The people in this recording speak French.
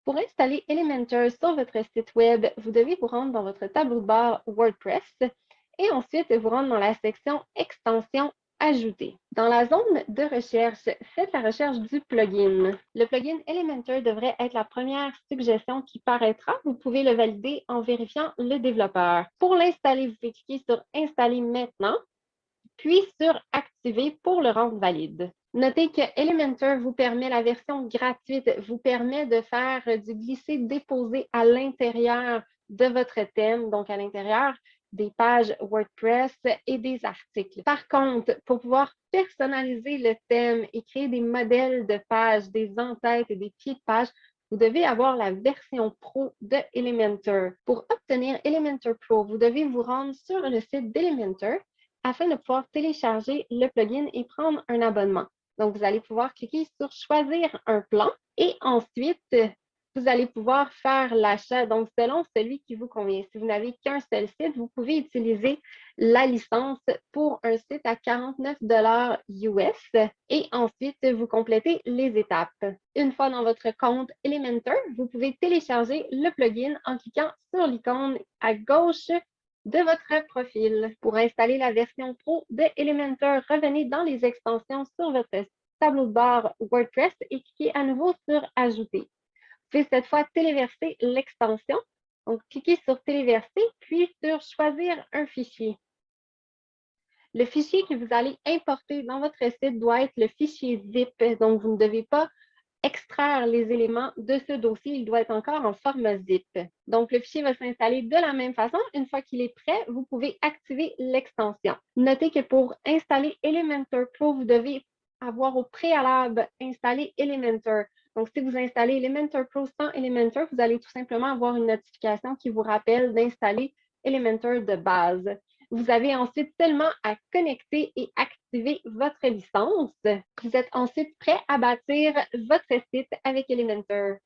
Pour installer Elementor sur votre site Web, vous devez vous rendre dans votre tableau de bord WordPress et ensuite vous rendre dans la section Extensions Ajouter. Dans la zone de recherche, faites la recherche du plugin. Le plugin Elementor devrait être la première suggestion qui paraîtra. Vous pouvez le valider en vérifiant le développeur. Pour l'installer, vous pouvez cliquer sur Installer maintenant, puis sur Activer pour le rendre valide. Notez que Elementor vous permet, la version gratuite, vous permet de faire du glisser-déposer à l'intérieur de votre thème, donc à l'intérieur des pages WordPress et des articles. Par contre, pour pouvoir personnaliser le thème et créer des modèles de pages, des entêtes et des pieds de page, vous devez avoir la version Pro de Elementor. Pour obtenir Elementor Pro, vous devez vous rendre sur le site d'Elementor afin de pouvoir télécharger le plugin et prendre un abonnement. Donc, vous allez pouvoir cliquer sur Choisir un plan et ensuite, vous allez pouvoir faire l'achat, donc selon celui qui vous convient. Si vous n'avez qu'un seul site, vous pouvez utiliser la licence pour un site à 49 US et ensuite, vous complétez les étapes. Une fois dans votre compte Elementor, vous pouvez télécharger le plugin en cliquant sur l'icône à gauche de votre profil. Pour installer la version Pro de Elementor, revenez dans les extensions sur votre tableau de bord WordPress et cliquez à nouveau sur Ajouter. Vous pouvez cette fois téléverser l'extension. Donc, cliquez sur Téléverser, puis sur Choisir un fichier. Le fichier que vous allez importer dans votre site doit être le fichier zip. Donc, vous ne devez pas extraire les éléments de ce dossier, il doit être encore en format zip. Donc, le fichier va s'installer de la même façon. Une fois qu'il est prêt, vous pouvez activer l'extension. Notez que pour installer Elementor Pro, vous devez avoir au préalable installé Elementor. Donc, si vous installez Elementor Pro sans Elementor, vous allez tout simplement avoir une notification qui vous rappelle d'installer Elementor de base. Vous avez ensuite seulement à connecter et activer votre licence. Vous êtes ensuite prêt à bâtir votre site avec Elementor.